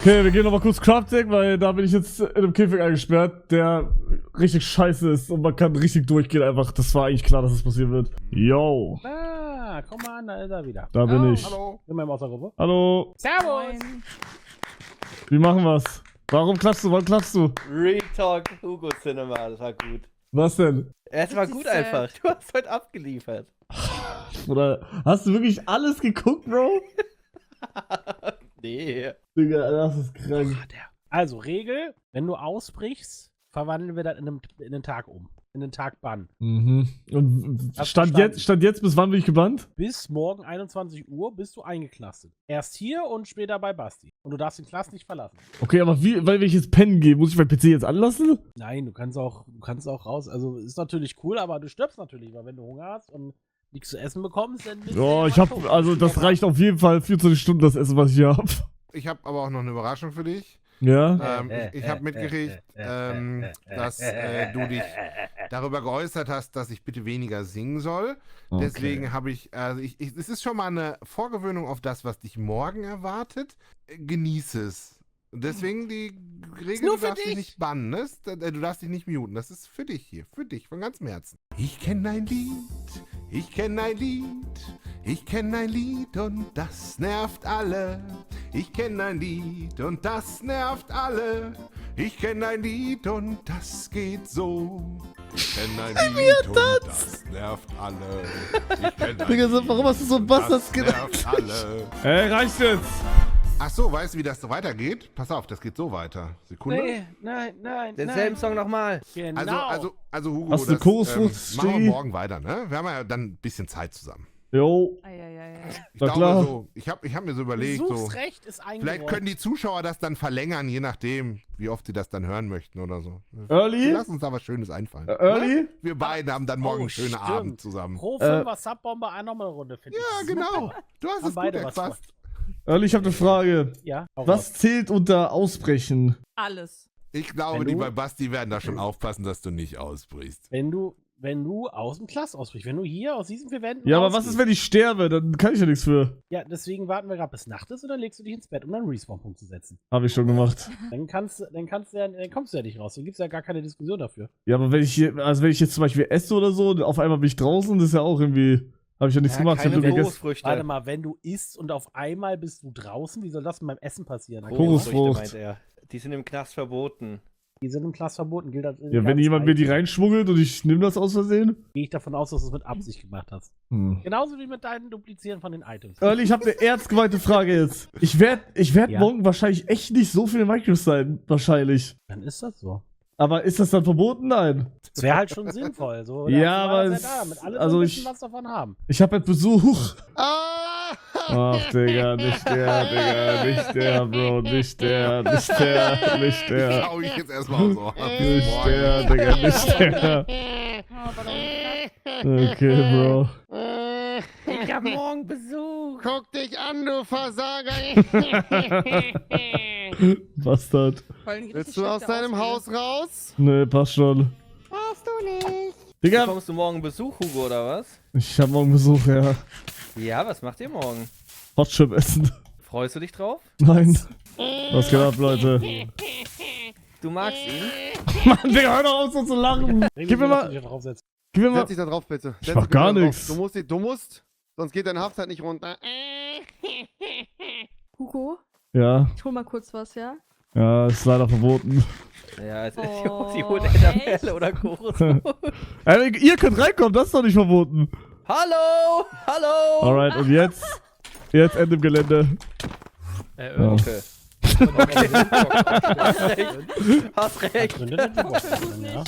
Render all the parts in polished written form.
Okay, wir gehen nochmal kurz Crafting, weil da bin ich jetzt in einem Käfig eingesperrt, der richtig scheiße ist und man kann richtig durchgehen einfach. Das war eigentlich klar, dass das passieren wird. Yo. Ah, komm mal an, da ist er wieder. Da bin ich. Hallo. Sind wir im Außergruppe? Hallo. Servus. Wie machen wir's? Warum klatschst du? Wann klatschst du? Retalk Hugo Cinema, das war gut. Was denn? Es war gut einfach. Du hast heute abgeliefert. Oder hast du wirklich alles geguckt, Bro? Nee. Digga, das ist krank. Also, Regel, wenn du ausbrichst, verwandeln wir das in den Tag um. In den Tag Bann. Mhm. Und Hast stand jetzt, bis wann bin ich gebannt? Bis morgen 21 Uhr bist du eingeklastet. Erst hier und später bei Basti. Und du darfst den Class nicht verlassen. Okay, aber wie, weil wenn ich jetzt pennen gehe, muss ich meinen PC jetzt anlassen? Nein, du kannst auch raus. Also, ist natürlich cool, aber du stirbst natürlich, weil wenn du Hunger hast und nichts zu essen bekommst, dann bist du Ja, ich tot. hab, also das reicht auf jeden Fall 24 Stunden, das Essen, was ich hier hab. Ich habe aber auch noch eine Überraschung für dich. Ja? Ich habe mitgekriegt, dass du dich darüber geäußert hast, dass ich bitte weniger singen soll. Okay. Deswegen habe ich, es ist schon mal eine Vorgewöhnung auf das, was dich morgen erwartet. Genieß es. Und deswegen die Regel, nur du für darfst dich dich. nicht bannen, ne? Du darfst dich nicht muten. Das ist für dich hier, für dich, von ganzem Herzen. Ich kenne ein Lied, ich kenne ein Lied, ich kenne ein Lied und das nervt alle. Ich kenne ein Lied und das nervt alle. Ich kenne ein Lied und das geht so. Ich kenne ein Lied und das nervt alle. Ich kenne ein Digga, Lied warum hast du so und Bastards das nervt alle. Ey, reicht jetzt! Ach so, weißt du, wie das so weitergeht? Pass auf, das geht so weiter. Sekunde. Nee, nein. Denselben Song nochmal. Genau. Also Hugo, Hast du das Chorusfrucht, machen wir Stigi? morgen weiter, ne? Wir haben ja dann ein bisschen Zeit zusammen. Jo. Ich Na glaube klar. so, ich hab mir so überlegt, so, Besuchsrecht ist eingeräumt. vielleicht können die Zuschauer das dann verlängern, je nachdem, wie oft sie das dann hören möchten oder so. Early? Lass uns da was Schönes einfallen. Early? Ne? Wir beiden haben dann morgen einen schönen stimmt. Abend zusammen. Pro 5er Subbomber auch nochmal eine Runde, finde ich. Ja, genau. Du hast Haben es gut beide was erfasst. Early, ich habe eine Frage. Ja, hau raus. Was zählt unter Ausbrechen? Alles. Ich glaube, Wenn die du- bei Basti werden da schon aufpassen, dass du nicht ausbrichst. Wenn du aus dem Class ausbrichst, wenn du hier aus diesen 4 Wänden Ja, aber was rausgehst. ist, wenn ich sterbe? Dann kann ich ja nichts für. Ja, deswegen warten wir gerade bis Nacht ist und dann legst du dich ins Bett, um dann einen Respawn-Punkt zu setzen. Habe ich schon gemacht. Dann kommst du ja nicht raus. Dann gibt's ja gar keine Diskussion dafür. Ja, aber wenn ich hier, also wenn ich jetzt zum Beispiel esse oder so und auf einmal bin ich draußen, das ist ja auch irgendwie. Habe ich ja nichts gemacht. Ich hab Keine nur gegessen. Kokosfrüchte. Warte mal, wenn du isst und auf einmal bist du draußen, wie soll das beim Essen passieren? Chorusfrucht. meint er. Die sind im Knast verboten. Die sind im Class verboten, gilt das in Ja, wenn ganz jemand mir die Eichen. reinschmuggelt und ich nehme das aus Versehen. Gehe ich davon aus, dass du es mit Absicht gemacht hast. Hm. Genauso wie mit deinem Duplizieren von den Items. Early, ich habe eine ernstgemeinte Frage jetzt. Ich werd Ja. morgen wahrscheinlich echt nicht so viele Micros sein. Wahrscheinlich. Dann ist das so. Aber ist das dann verboten? Nein. Das wäre halt schon sinnvoll. So, Ja, dafür war aber das es- ja da, damit alle also so ein ich- bisschen was davon haben. Ich habe halt Besuch. Ah! Ach, Digga, nicht der, Digga, nicht der, Bro, nicht der, nicht der, nicht der. Schau ich jetzt erstmal so. Nicht der, Digga, nicht der. Okay, Bro. Ich hab morgen Besuch. Guck dich an, du Versager. Bastard. Willst du aus deinem Haus raus? Nee, passt schon. Darfst du nicht. Digga, Bekommst du morgen Besuch, Hugo, oder was? ich hab morgen Besuch, ja. Ja, was macht ihr morgen? Hotchip essen. Freust du dich drauf? Nein. Was geht ab, Leute? Du magst ihn? Mann, Digga, hör doch auf so zu lachen. Gib mir mal, gib mir mal. Setz dich da drauf, bitte. Ich mach gar nix. Du musst, sonst geht deine Haftzeit nicht runter. Hugo, Ja, ich hol mal kurz was, ja? ja, ist leider verboten. Ja, es Oh, sie holt echt? Enderperle oder Chorus. Ihr könnt reinkommen, das ist doch nicht verboten. Hallo! Hallo! Alright, und jetzt? Jetzt Ende im Gelände. Ja. Okay. Hast recht. Hast recht. Ja.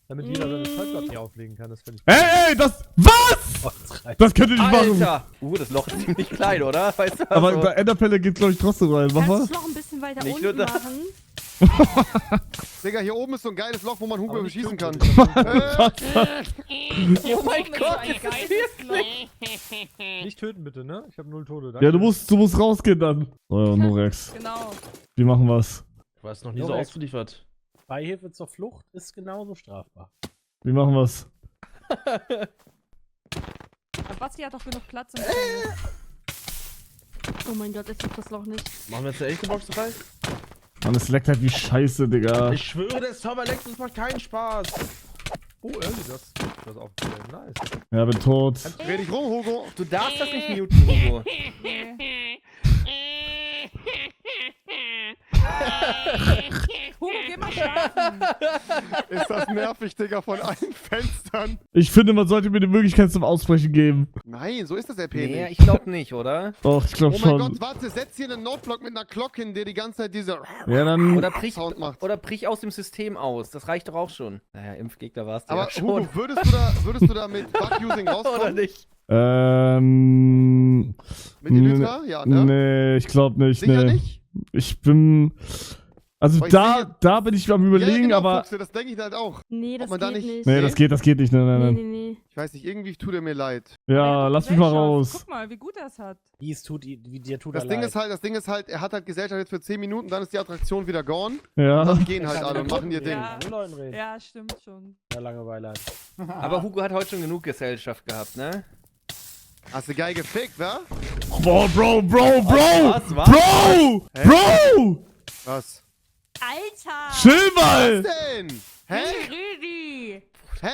Damit jeder seine Schallplatten hier auflegen kann, das finde ich. Ey, das. Was? Das könnt ihr nicht machen. Alter! Das Loch ist ziemlich klein, oder? Weißt du, Aber also- bei Enderpelle geht, glaube ich, trotzdem rein. Mach Kannst du mal. es noch ein bisschen weiter Nicht nur unten das. machen? Digga, hier oben ist so ein geiles Loch, wo man Hugo nicht beschießen kann. töten. Oh mein Gott, das ist wirklich... Nicht töten bitte, ne? Ich habe 0 Tode. Ja, du musst rausgehen dann. Oh ja, Norex. Genau. Wie machen wir's? Du hast noch nie Jo, so ey. ausgeliefert. Beihilfe zur Flucht ist genauso strafbar. Wie machen wir's? Aber Basti hat doch genug Platz im Gefängnis. Oh mein Gott, ich hab das Loch nicht. Machen wir jetzt eine echte Box rein? Mann, es leckt halt wie Scheiße, Digga. Ich schwöre, der Server leckt, das macht keinen Spaß. Oh, early, das aufgestellt. Nice. Ja, bin tot. Dreh dich rum, Hugo. Du darfst das nicht muten, Hugo. Hugo, geh mal schlafen. Ist das nervig, Digga, von allen Fenstern. Ich finde, man sollte mir die Möglichkeit zum Ausbrechen geben. Nein, so ist das RP Nee, nicht. ich glaub nicht, oder? Doch, ich glaube Oh mein schon. Gott, warte, setz hier einen Noteblock mit einer Glocke hin, der die ganze Zeit diese Ja, dann. Oder brich, Sound macht. oder brich aus dem System aus. Das reicht doch auch schon. Naja, Impfgegner warst du Aber ja schon. Hugo, würdest du da mit Bug-Using Oder rauskommen? nicht? Mit Elytra? Ja, ne? Nee, ich glaube nicht. Sicher Nee. nicht? Ich bin. Also Aber ich da bin ich am überlegen, ja, genau, aber. Fuchse, das denke ich halt auch. Nee, das man da geht nicht- nicht. Nee, das geht nicht. Nein, nein, Nee, nein. nee, nee. Ich weiß nicht, irgendwie tut er mir leid. Ja, lass mich mal raus. Guck mal, wie gut er es hat. Wie dir tut Das er Ding leid. ist halt, er hat halt Gesellschaft jetzt für 10 Minuten, dann ist die Attraktion wieder gone. Ja. Und dann gehen halt alle und machen ihr Ding. Ja. Mit Leuten reden. Ja, stimmt schon. Ja, Langeweile hat. Aber Hugo hat heute schon genug Gesellschaft gehabt, ne? Hast du geil gefickt, wa? Boah, Bro! Was? Bro! Bro! Was? Alter! Chill mal! Was denn? Hä? Rüdi! Hä?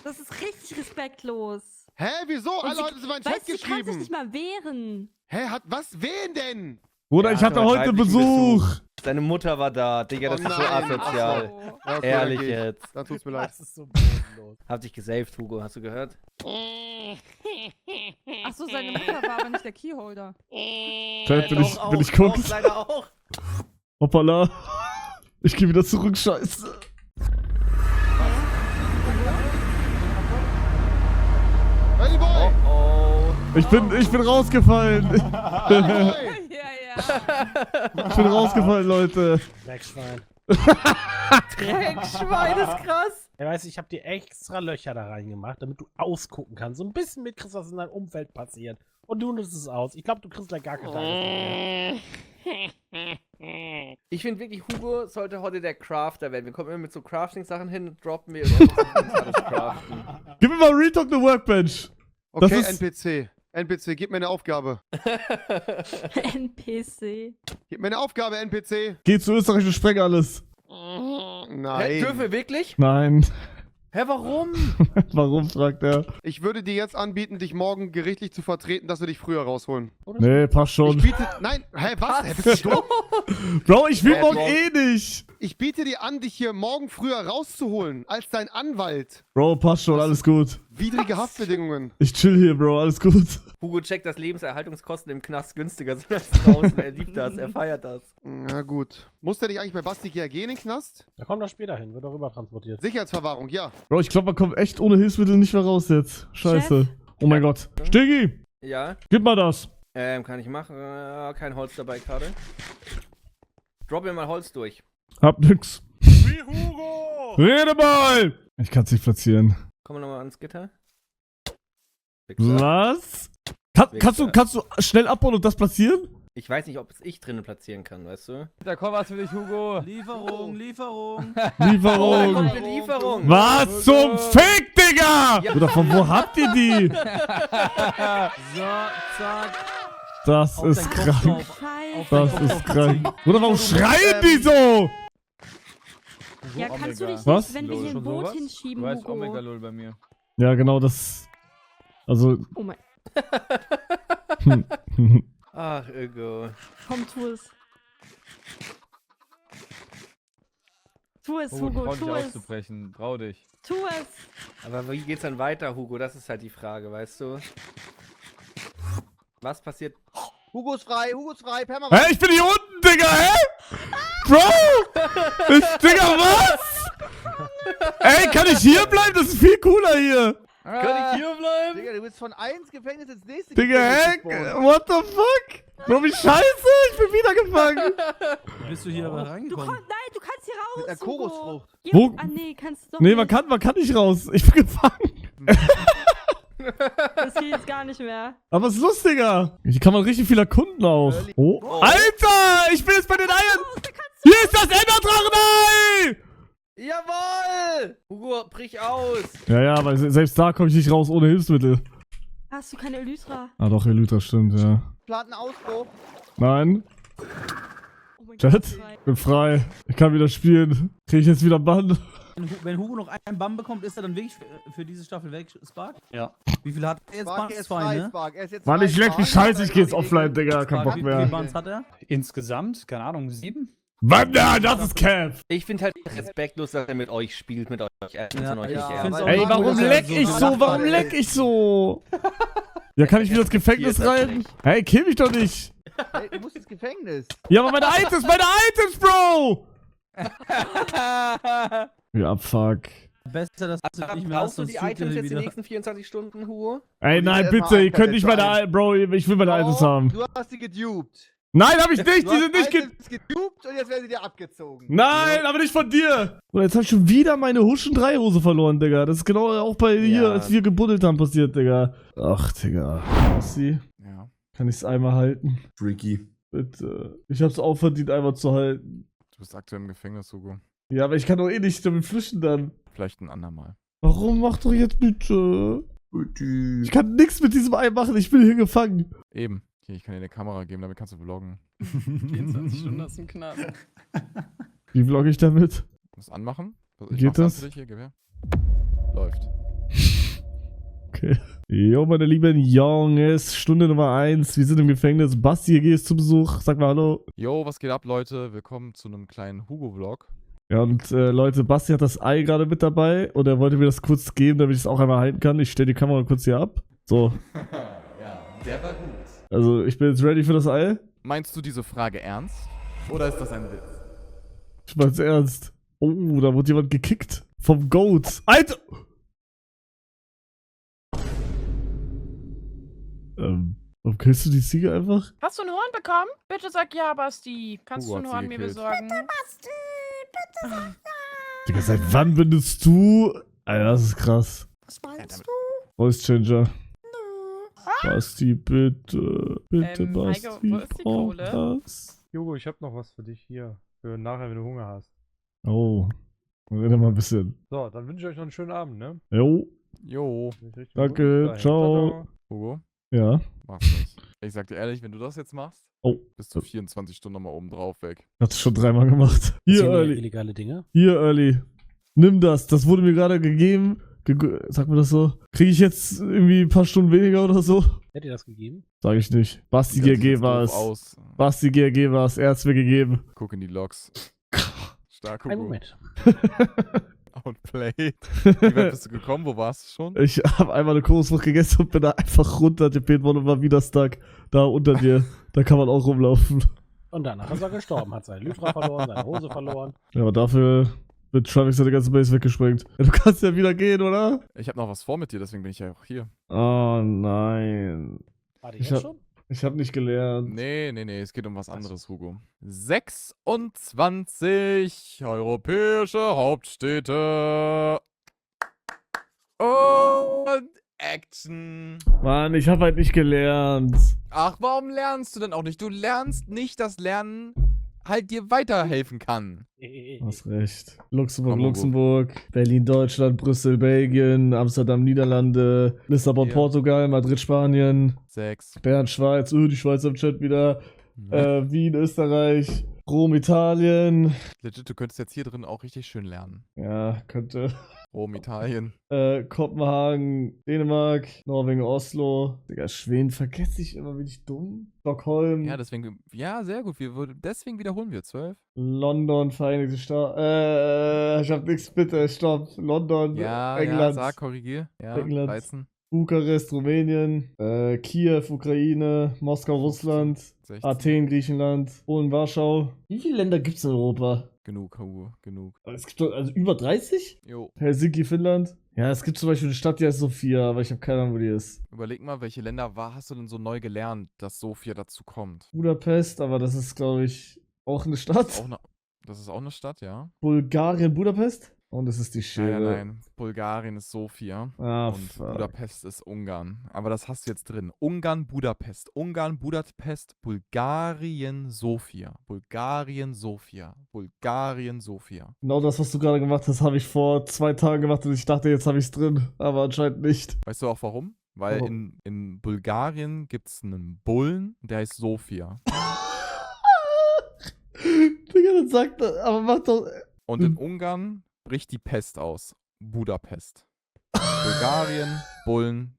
Das ist richtig respektlos. Hä? Wieso? Und Alle sie- Leute sind in meinen Weißt Chat du, du kannst dich geschrieben. nicht mal wehren. Hä? Was? Wen denn? Bruder, Ja, ich hatte aber heute weiblichen Besuch. Seine Mutter war da. Digga, das Oh ist so nein. asozial. Oh. Ja, okay, Ehrlich dann geh ich. jetzt. Dann tut's mir leid. Das ist so bodenlos. Hab dich gesaved, Hugo. Hast du gehört? Achso, seine Mutter war aber nicht der Keyholder. Vielleicht bin ich, bin ich kurz. Leider auch. Hoppala. Ich geh wieder zurück, scheiße. Ready Boy! Oh. Ich bin rausgefallen. Ready Boy! Ja, ja. Ich bin rausgefallen, Leute. Dreckschwein. Dreckschwein ist krass. Ja, weißt du, ich hab dir extra Löcher da reingemacht, damit du ausgucken kannst. So ein bisschen mitkriegst, was in deinem Umfeld passiert. Und du nutzt es aus. Ich glaube, du kriegst gleich gar keine Tage. Ich finde wirklich, Hugo sollte heute der Crafter werden. Wir kommen immer mit so Crafting-Sachen hin, droppen wir und er muss uns alles craften. Gib mir mal Retalk the Workbench. Okay, ist- NPC, gib mir eine Aufgabe. NPC. Gib mir eine Aufgabe, NPC. Geh zu Österreich und spreng alles. Hä, Nein. dürfen wir wirklich? Nein. Hä, warum? Warum, fragt er. Ich würde dir jetzt anbieten, dich morgen gerichtlich zu vertreten, dass wir dich früher rausholen. Nee, passt Ich schon. biete. Nein, hä, was? Hä, bist du doof? Bro, ich will Bad morgen Boy. eh nicht. Ich biete dir an, dich hier morgen früher rauszuholen, als dein Anwalt. Bro, passt schon, alles gut. Widrige Haftbedingungen. Ich chill hier, Bro, alles gut. Hugo checkt, dass Lebenserhaltungskosten im Knast günstiger sind als draußen. Er liebt das, er feiert das. Na gut. Muss der nicht eigentlich bei Basti GRG in den Knast? Da kommt er später hin, wird auch rüber transportiert. Sicherheitsverwahrung, ja. Bro, ich glaube, man kommt echt ohne Hilfsmittel nicht mehr raus jetzt. Scheiße. Oh mein Gott. Stiggi, Ja, gib mal das. kann ich machen. Kein Holz dabei gerade. Drop mir mal Holz durch. Hab nix. Wie Hugo! Rede mal! Ich kann's nicht platzieren. Kommen wir nochmal ans Gitter. Wichser. Was? Kannst du schnell abbauen und das platzieren? Ich weiß nicht, ob es ich drinnen platzieren kann, weißt du? Da kommt was für dich, Hugo. Lieferung. Lieferung. kommt eine Lieferung. Was zum Fick, Digga? Ja. Oder von wo habt ihr die? So, zack. Das Auf ist dein Kopf krank. drauf. Scheiße. Das ist krank. Oder warum schreien die so? Ja, kannst du dich nicht, Was? wenn wir hier ein Schon Boot sowas? hinschieben, Du weißt Hugo. Omega-Lol bei mir. Ja, genau das. Also. Oh mein. Ach, Hugo. Komm, tu es. Tu es, Hugo, Hugo, trau dich tu es. auszubrechen. Trau dich. Tu es. Aber wie geht's dann weiter, Hugo? Das ist halt die Frage, weißt du? Was passiert? Hugo ist frei, permanent. Hä, ich bin hier unten, Digga, hä? Bro! Digga, was? Ey, kann ich hier bleiben? Das ist viel cooler hier. Kann ich hier bleiben? Digga, du bist von 1 Gefängnis ins nächste Digga, hä? What the fuck? Bro, wie scheiße? Ich bin wieder gefangen. Bist du hier aber Du reingekommen? nein, du kannst hier raus, Mit der Hugo. Chorusfrucht. Ja, Wo? Ah, nee, kannst du doch Nee, nicht. man kann nicht raus. Ich bin gefangen. Das geht jetzt gar nicht mehr. Aber es ist lustiger. Hier kann man richtig viel erkunden auch. Oh. Alter, ich bin jetzt bei den Eiern. Hier ist das Enderdrachenei. Jawohl! Hugo, brich aus! Ja, aber selbst da komme ich nicht raus ohne Hilfsmittel. Hast du keine Elytra? Ah doch, Elytra stimmt, ja. Platten Ausbruch. Nein. Oh mein Chat? frei. Bin frei. Ich kann wieder spielen. Krieg ich jetzt wieder Bann? Wenn Hugo noch einen Bann bekommt, ist er dann wirklich für diese Staffel weg, Spark? Ja. Wie viel hat er jetzt? Spark, er ist Zwei, frei, ne? Spark. Er ist jetzt Mann, frei, ich leck mich Spark. scheiße, ich geh jetzt offline, Digga. Kein Spark, Bock wie viele mehr. Bands hat er? Insgesamt, keine Ahnung, 7? Wann? Das ist Cap. Ich finde halt respektlos, dass er mit euch spielt, mit euch ernst und euch ja, nicht aber- ernst. Ey, warum dass er leck so ich so? Warum leck ich so? Ja, kann ich wieder ins Gefängnis Hier ist er rein? nicht. Hey, kill mich doch nicht. Hey, du musst ins Gefängnis. Ja, aber meine Items, Bro! Ja, fuck. Besser, dass du nicht mehr hast, Brauchst du sonst die tut Items er jetzt die wieder. nächsten 24 Stunden, Hugo? Ey, Und nein, jetzt bitte, erstmal ihr könnt nicht meine iPad Items, Bro, ich will meine Items haben. Du hast die gedupt. Nein, hab ich nicht, die Du hast sind nicht Items gedupt und jetzt werden sie dir abgezogen. Nein, aber nicht von dir! Und jetzt hab ich schon wieder meine Huschen 3 Hose verloren, Digga. Das ist genau auch bei hier, Ja. als wir gebuddelt haben, passiert, Digga. Ach, Digga. Ossi, Ja. kann ich's einmal halten? Freaky. Bitte. Ich hab's auch verdient, einmal zu halten. Du bist aktuell im Gefängnis, Hugo. Ja, aber ich kann doch eh nicht damit flüchten dann. Vielleicht ein andermal. Warum? Mach doch jetzt bitte. Ich kann nichts mit diesem Ei machen, ich bin hier gefangen. Eben. Hier, ich kann dir eine Kamera geben, damit kannst du vloggen. 24 Stunden aus dem Knast. Wie vlogge ich damit? Muss anmachen? Geht mach's an das? für dich, hier, gib her. Läuft. Okay. Jo, meine lieben Jungs, Stunde Nummer 1. Wir sind im Gefängnis. Basti, hier gehst zu Besuch. Sag mal hallo. Yo, was geht ab, Leute? Willkommen zu einem kleinen Hugo-Vlog. Ja, und Leute, Basti hat das Ei gerade mit dabei und er wollte mir das kurz geben, damit ich es auch einmal halten kann. Ich stelle die Kamera kurz hier ab. So. Ja, der war gut. Also, ich bin jetzt ready für das Ei. Meinst du diese Frage ernst? Oder ist das ein Witz? Ich mein's ernst. Oh, da wurde jemand gekickt. Vom Goat. Alter! Warum killst du die Ziege einfach? Hast du ein Horn bekommen? Bitte sag ja, Basti. Kannst Hugo du ein hat sie Horn mir gekillt. besorgen? Digga, seit wann benutzt du? Alter, das ist krass. Was meinst du? Voice Changer. Basti, bitte. Bitte, Heike, Basti. wo ist die brauch Kohle? das. Hugo, ich hab noch was für dich hier. Für nachher, wenn du Hunger hast. Oh. Rede mal ein bisschen. So, dann wünsche ich euch noch einen schönen Abend, ne? Jo. Jo, Richtig Danke, gut. Bis dahin. ciao. Hugo, Ja. mach's nicht. Ich sag dir ehrlich, wenn du das jetzt machst, Oh. bist du 24 Stunden nochmal oben drauf weg. Hat's schon 3-mal gemacht. Hier, Erzähl mir Early. illegale Dinge. Hier, Early. Nimm das. Das wurde mir gerade gegeben. Sag mir das so. Kriege ich jetzt irgendwie ein paar Stunden weniger oder so? Hätte ihr das gegeben? Sag ich nicht. Basti Ja, GRG sieht war doof es. aus. Basti GRG war es. Er hat's mir gegeben. Guck in die Logs. Stark, Hugo. Ein Moment. Outplayed. Wie weit bist du gekommen? Wo warst du schon? Ich habe einmal eine Kokosnuss gegessen und bin da einfach runtergepet worden und war wieder stuck. Da unter dir. Da kann man auch rumlaufen. Und danach ist er gestorben. Hat seine Lytra verloren, seine Hose verloren. Ja, aber dafür wird Travis seine ganze Base weggesprengt. Ja, du kannst ja wieder gehen, oder? Ich habe noch was vor mit dir, deswegen bin ich ja auch hier. Oh nein. War die Ich jetzt hab- schon? Ich habe nicht gelernt. Nee, es geht um was anderes, Hugo. 26 europäische Hauptstädte. Und Action. Mann, ich habe halt nicht gelernt. Ach, warum lernst du denn auch nicht? Du lernst nicht, dass Lernen halt dir weiterhelfen kann. Hast recht. Luxemburg, Komm, Hugo. Luxemburg, Berlin, Deutschland, Brüssel, Belgien, Amsterdam, Niederlande, Lissabon, Ja. Portugal, Madrid, Spanien, 6. Bern, Schweiz, die Schweiz im Chat wieder, Wien, Österreich, Rom, Italien. Legit, du könntest jetzt hier drin auch richtig schön lernen. Ja, könnte. Rom, Italien. Kopenhagen, Dänemark, Norwegen, Oslo. Digga, Schweden vergesse ich immer, bin ich dumm. Stockholm, Ja, deswegen, ja, sehr gut. Deswegen wiederholen wir 12. London, Vereinigte Staaten. Ich hab nichts, bitte, stopp. London, Ja, England, sag, korrigier. Ja, England. 13. Bukarest, Rumänien, Kiew, Ukraine, Moskau, Russland, 16. Athen, Griechenland, Polen, Warschau. Wie viele Länder gibt's in Europa? Genug, Hugo, genug. Es gibt doch, also über 30? Jo, Helsinki, Finnland. Ja, es gibt zum Beispiel eine Stadt, die heißt Sofia, aber ich habe keine Ahnung, wo die ist. überleg mal, welche Länder hast du denn so neu gelernt, dass Sofia dazu kommt? Budapest, aber das ist, glaube ich, auch eine Stadt. Das ist auch eine Stadt, ja? Bulgarien, Budapest. Und es ist die Schere. Nein. Bulgarien ist Sofia. Ah, Und fuck. Budapest ist Ungarn. Aber das hast du jetzt drin. Ungarn, Budapest. Ungarn, Budapest, Bulgarien, Sofia. Bulgarien, Sofia. Bulgarien, Sofia. Genau das, was du gerade gemacht hast, habe ich vor 2 Tagen gemacht und ich dachte, jetzt habe ich es drin. Aber anscheinend nicht. Weißt du auch warum? Weil Warum? in Bulgarien gibt es einen Bullen, der heißt Sofia. Digga, das sagt er, aber mach doch. Und in Ungarn bricht die Pest aus. Budapest. Bulgarien, Bullen,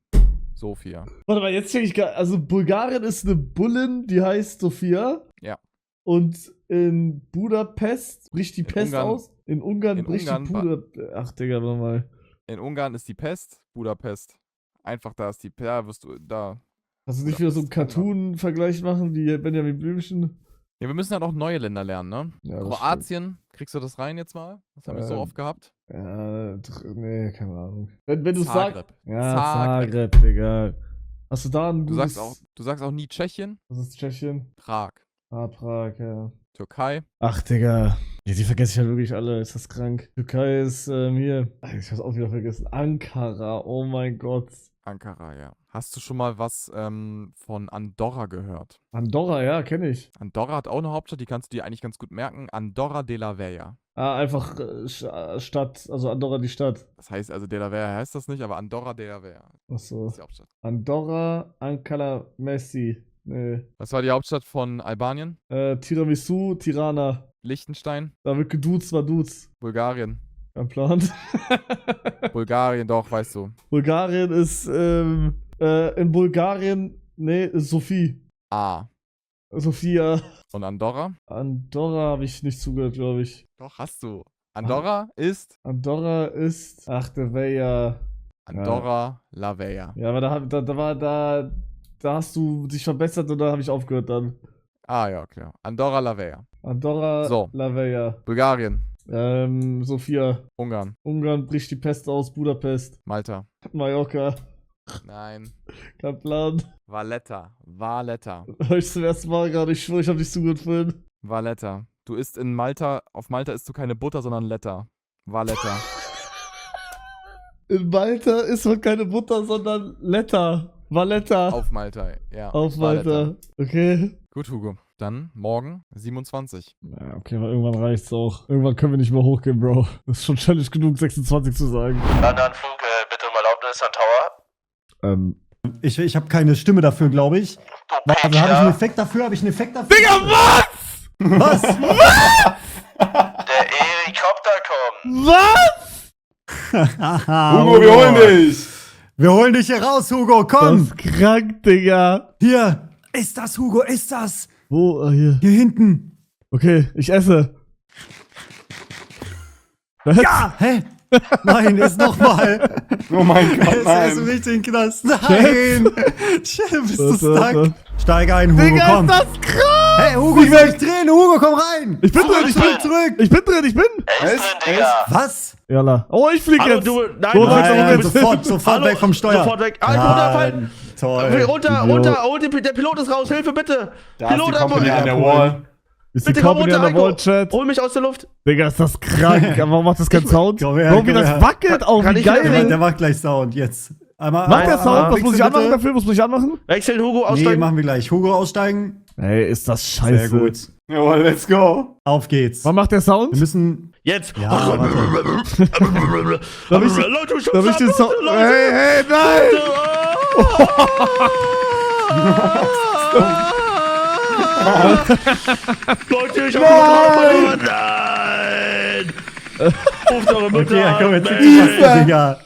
Sofia. Warte mal, jetzt check ich gar. Also, Bulgarien ist eine Bullin, die heißt Sofia. Ja. Und in Budapest bricht die Pest Ungarn- aus. In Ungarn in bricht Ungarn die Budapest. Ach, Digga, warte mal. In Ungarn ist die Pest, Budapest. Einfach da ist die Pest, ja, wirst du, da. Hast du nicht wieder so einen Budapest, Cartoon-Vergleich machen, wie Benjamin Blümchen? Ja, wir müssen halt auch neue Länder lernen, ne? Ja, das Kroatien, kriegst du das rein jetzt mal? Das haben wir so Ähm, oft gehabt. Ja, nee, keine Ahnung. Wenn du sagst. Zagreb. Ja, Zagreb. Zagreb, Digga. Hast du da ein Du gutes... sagst auch nie Tschechien, Was ist Tschechien? Prag, Ah, Prag, ja. Türkei, Ach, Digga. Ja, die vergesse ich halt wirklich alle. Ist das krank? Türkei ist hier. Ach, ich hab's auch wieder vergessen. Ankara. Oh mein Gott. Ankara, ja. Hast du schon mal was von Andorra gehört? Andorra, ja, kenne ich. Andorra hat auch eine Hauptstadt, die kannst du dir eigentlich ganz gut merken. Andorra de la Vella. Ah, einfach Stadt. Also Andorra die Stadt. Das heißt also, de la Vella heißt das nicht, aber Andorra de la Vella Achso. ist die Hauptstadt. Andorra, Ankara, Messi. Nee. Was war die Hauptstadt von Albanien? Tiramisu, Tirana. Liechtenstein? Da wird geduzt, war Duzt. Bulgarien. Kein Plan. Bulgarien, doch, weißt du. Bulgarien ist, in Bulgarien, nee, ist Sophie. A. Sophia. Und Andorra? Andorra habe ich nicht zugehört, glaube ich. Doch, hast du. Andorra ist Andorra ist. Ach, der wäre ja. Andorra la Vella. Ja, aber da hast du dich verbessert und da habe ich aufgehört dann. Ah, ja, klar. Andorra la Vella. Andorra, So. La Vella. Bulgarien. Sophia. Ungarn. Ungarn bricht die Pest aus, Budapest. Malta. Mallorca. Nein. Kein Plan. Valletta. Valletta. Hör ich zum ersten Mal gerade, ich schwöre, ich habe nicht zugehört vorhin. Valletta. Du isst in Malta, auf Malta isst du keine Butter, sondern Letter. Valletta. In Malta isst man keine Butter, sondern Letter. Valletta. Auf Malta, ja. Auf Valletta. Malta. Okay. Gut, Hugo. Dann morgen 27. Ja, okay, aber irgendwann reicht's auch. Irgendwann können wir nicht mehr hochgehen, Bro. Das ist schon Challenge genug, 26 zu sagen. Landeanflug, bitte um Erlaubnis an Tower. Ich habe keine Stimme dafür, glaube ich. Also habe ich einen Effekt dafür? Digga, was? Was? Der Helikopter kommt. Was? Hugo, wir holen dich! Wir holen dich hier raus, Hugo, Das komm! ist krank, Digga. Hier! Ist das, Hugo, ist das? Wo? Ah, hier. Hier hinten! Okay, ich esse. Was? Ja! Hä? Nein, ist nochmal! Oh mein Gott, Es ist richtig ein Knast! Nein! Bist du Warte. stuck? Steig ein, Hugo, Digga, komm! ist das krass? Hey, Hugo, ich will dich drehen! Hugo, komm rein! Ich bin drin, ich bin zurück! Ich bin drin, ich bin. Er ist drin, Digga. Was? Jalla. Oh, ich flieg jetzt. Nein, So, Nein, jetzt. sofort weg vom Steuer! Sofort weg. Nein, toll! Der Pilot ist raus, Hilfe bitte! Da ist die Company an der Wall. Ist die Bitte komm Company runter, an der Wall, Heiko. Chat? Hol mich aus der Luft! Digga, ist das krank. Aber warum macht das keinen Sound? Komm her, Bro, wie komm das her. wackelt auch, Kann wie ich wieder geil. Der macht gleich Sound, jetzt. Einmal, Macht der Sound? Was muss ich wechsel anmachen bitte. dafür? Was muss ich anmachen? Wechseln, Hugo, Nee, aussteigen. machen wir gleich. Hugo aussteigen. Ey, ist das scheiße. Sehr gut. Jawohl, let's go. Auf geht's. Wann macht der Sound? Wir müssen... Jetzt! Ja, warte. Darf ich den Sound... Hey, nein! Leute, ich hab Nein! Ruft eure Mutter Okay, komm, an, jetzt Hilfe! Digga.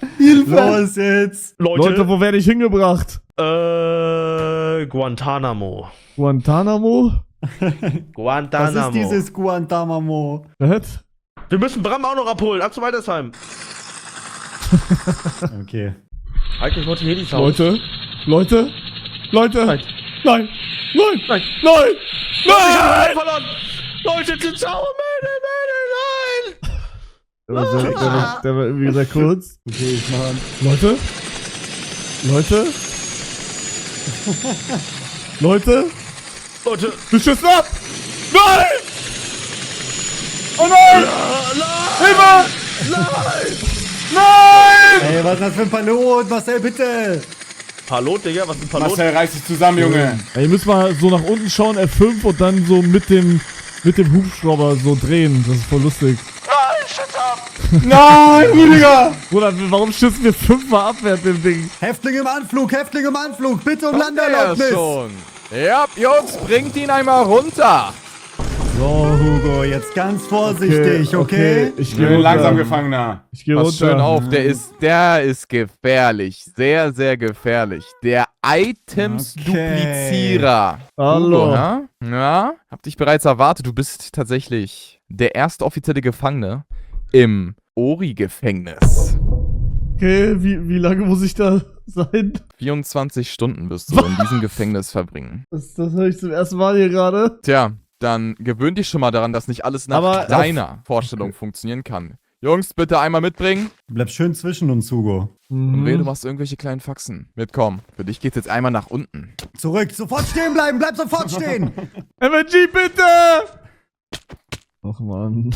Los jetzt. Leute, wo werde ich hingebracht? Guantanamo. Guantanamo? Guantanamo. Was ist dieses Guantanamo? Was? Wir müssen Bram auch noch abholen, ab zu Waltersheim. Okay. Eigentlich wollte ich hier die Sound. Leute? Nein. Nein! Nein! Nein. Nein! Ich hab Nein! den verloren! Leute, sind sauer, nein! Der war irgendwie sehr kurz. Okay, ich mach an. Leute? Leute? Wir schießen ab! Nein! Oh nein! Hilfe! Nein! Ey, was ist das für ein Pilot? Marcel, bitte! Pilot, Digga, was ist ein Pilot? Marcel, reiß dich zusammen, Junge. Ey, ihr müsst mal so nach unten schauen, F5 und dann so mit dem Hubschrauber so drehen. Das ist voll lustig. Nein, shit ab. Nein, Rüdiger. Bruder, warum schießen wir 5-mal ab während dem Ding? Häftling im Anflug, bitte um Kommt der ja Landeerlaubnis! schon. Ja, Jungs, bringt ihn einmal runter. So, Hugo, jetzt ganz vorsichtig, okay? Ich Ich gehe bin langsam runter. Gefangener. Ich gehe Pass schön runter. auf, der ist gefährlich. Sehr, sehr gefährlich. Der Items-Duplizierer. Hallo. Hugo, hä? Ja, hab dich bereits erwartet. Du bist tatsächlich der erste offizielle Gefangene im Ori-Gefängnis. Okay, wie lange muss ich da sein? 24 Stunden wirst du in diesem Gefängnis verbringen. Das höre ich zum ersten Mal hier gerade. Tja, dann gewöhn dich schon mal daran, dass nicht alles nach Aber- deiner Vorstellung funktionieren kann. Jungs, bitte einmal mitbringen. Bleib schön zwischen uns, Hugo. Und wehe, du machst irgendwelche kleinen Faxen. Mitkommen. Für dich geht's jetzt einmal nach unten. Zurück, sofort stehen bleiben, bleib sofort stehen! MNG, bitte! Ach man.